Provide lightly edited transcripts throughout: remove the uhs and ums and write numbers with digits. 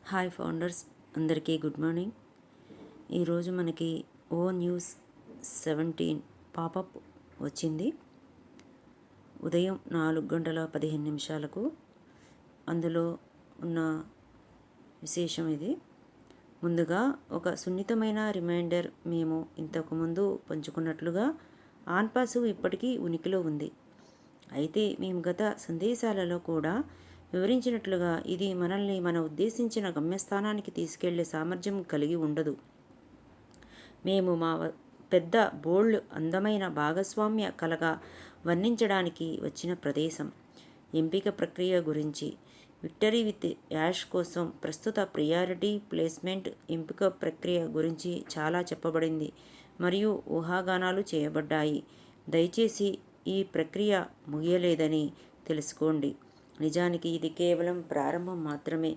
Hi founders, అందరికీ good morning. ఈరోజు మనకి ఓ న్యూస్ 17 పాపప్ వచ్చింది. ఉదయం 4:15 అందులో ఉన్న విశేషం ఇది. ముందుగా ఒక సున్నితమైన రిమైండర్. మేము ఇంతకుముందు పంచుకున్నట్లుగా ఆన్పాసు ఇప్పటికీ ఉనికిలో ఉంది. అయితే మేము గత సందేశాలలో కూడా వివరించినట్లుగా ఇది మనల్ని మన ఉద్దేశించిన గమ్యస్థానానికి తీసుకెళ్లే సామర్థ్యం కలిగి ఉండదు. మేము మా పెద్ద బోల్డ్ అందమైన భాగస్వామ్య కలగా వర్ణించడానికి వచ్చిన ప్రదేశం. ఎంపిక ప్రక్రియ గురించి విక్టరీ విత్ యాష్ కోసం ప్రస్తుత ప్రియారిటీ ప్లేస్మెంట్ ఎంపిక ప్రక్రియ గురించి చాలా చెప్పబడింది మరియు ఊహాగానాలు చేయబడ్డాయి. దయచేసి ఈ ప్రక్రియ ముగియలేదని తెలుసుకోండి. నిజానికి ఇది కేవలం ప్రారంభం మాత్రమే.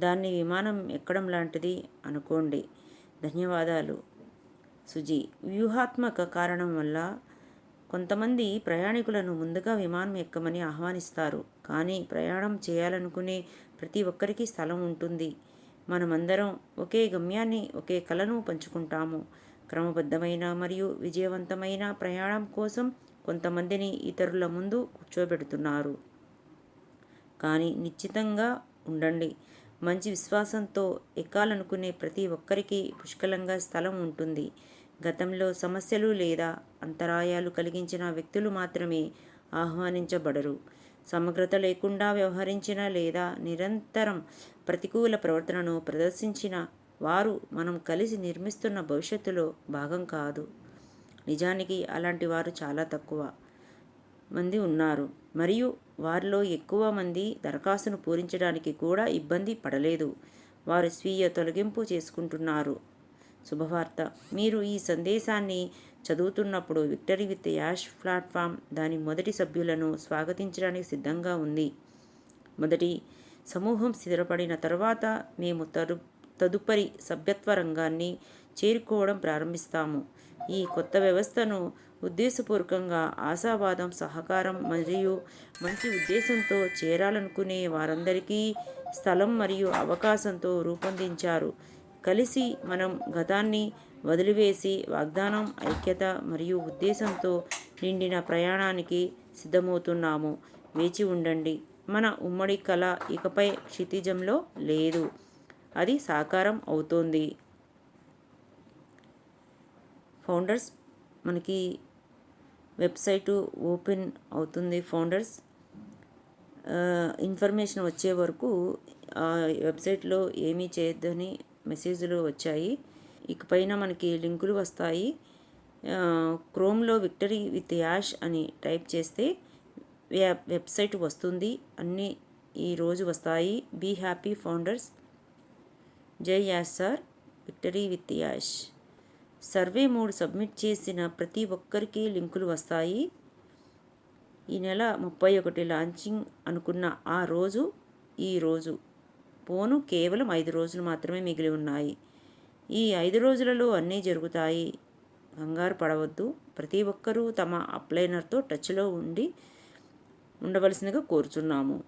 దాన్ని విమానం ఎక్కడం లాంటిది అనుకోండి. ధన్యవాదాలు సుజీ. వ్యూహాత్మక కారణం వల్ల కొంతమంది ప్రయాణికులను ముందుగా విమానం ఎక్కమని ఆహ్వానిస్తారు, కానీ ప్రయాణం చేయాలనుకునే ప్రతి ఒక్కరికి స్థలం ఉంటుంది. మనమందరం ఒకే గమ్యాన్ని, ఒకే కలను పంచుకుంటాము. క్రమబద్ధమైన మరియు విజయవంతమైన ప్రయాణం కోసం కొంతమందిని ఇతరుల ముందు కూర్చోబెడుతున్నారు. కానీ నిశ్చితంగా ఉండండి, మంచి విశ్వాసంతో ఎక్కాలనుకునే ప్రతి ఒక్కరికి పుష్కలంగా స్థలం ఉంటుంది. గతంలో సమస్యలు లేదా అంతరాయాలు కలిగించిన వ్యక్తులు మాత్రమే ఆహ్వానించబడరు. సమగ్రత లేకుండా వ్యవహరించిన లేదా నిరంతరం ప్రతికూల ప్రవర్తనను ప్రదర్శించిన వారు మనం కలిసి నిర్మిస్తున్న భవిష్యత్తులో భాగం కాదు. నిజానికి అలాంటి వారు చాలా తక్కువ మంది ఉన్నారు, మరియు వారిలో ఎక్కువ మంది దరఖాస్తును పూరించడానికి కూడా ఇబ్బంది పడలేదు. వారు స్వీయ తొలగింపు చేసుకుంటున్నారు. శుభవార్త. మీరు ఈ సందేశాన్ని చదువుతున్నప్పుడు విక్టరీ విత్ యాష్ ప్లాట్ఫామ్ దాని మొదటి సభ్యులను స్వాగతించడానికి సిద్ధంగా ఉంది. మొదటి సమూహం స్థిరపడిన తర్వాత మేము తదుపరి సభ్యత్వ రంగాన్ని చేరుకోవడం ప్రారంభిస్తాము. ఈ కొత్త వ్యవస్థను ఉద్దేశపూర్వకంగా ఆశావాదం, సహకారం మరియు మంచి ఉద్దేశంతో చేరాలనుకునే వారందరికీ స్థలం మరియు అవకాశంతో రూపొందించారు. కలిసి మనం గతాన్ని వదిలివేసి వాగ్దానం, ఐక్యత మరియు ఉద్దేశంతో నిండిన ప్రయాణానికి సిద్ధమవుతున్నాము. వేచి ఉండండి. మన ఉమ్మడి కళ ఇకపై క్షితిజంలో లేదు, అది సాకారం అవుతోంది. ఫౌండర్స్, మనకి వెబ్సైటు ఓపెన్ అవుతుంది. ఫౌండర్స్, ఇన్ఫర్మేషన్ వచ్చే వరకు వెబ్సైట్లో ఏమీ చేయొద్దని మెసేజ్లు వచ్చాయి. ఇకపైన మనకి లింకులు వస్తాయి. క్రోమ్లో విక్టరీ విత్ యాష్ అని టైప్ చేస్తే వెబ్సైట్ వస్తుంది. అన్నీ ఈరోజు వస్తాయి. Be happy founders. జై Yash sir. Victory with Yash survey 3 submit చేసిన ప్రతి ఒక్కరికి లింకులు వస్తాయి. ఈ నెల 31 లాంచింగ్ అనుకున్న ఆ రోజు ఈరోజు. పోను కేవలం 5 రోజులు మాత్రమే మిగిలి ఉన్నాయి. ఈ 5 రోజులలో అన్నీ జరుగుతాయి. కంగారు పడవద్దు. ప్రతి ఒక్కరూ తమ అప్లైనర్తో టచ్లో ఉండవలసిందిగా కోరుచున్నాము.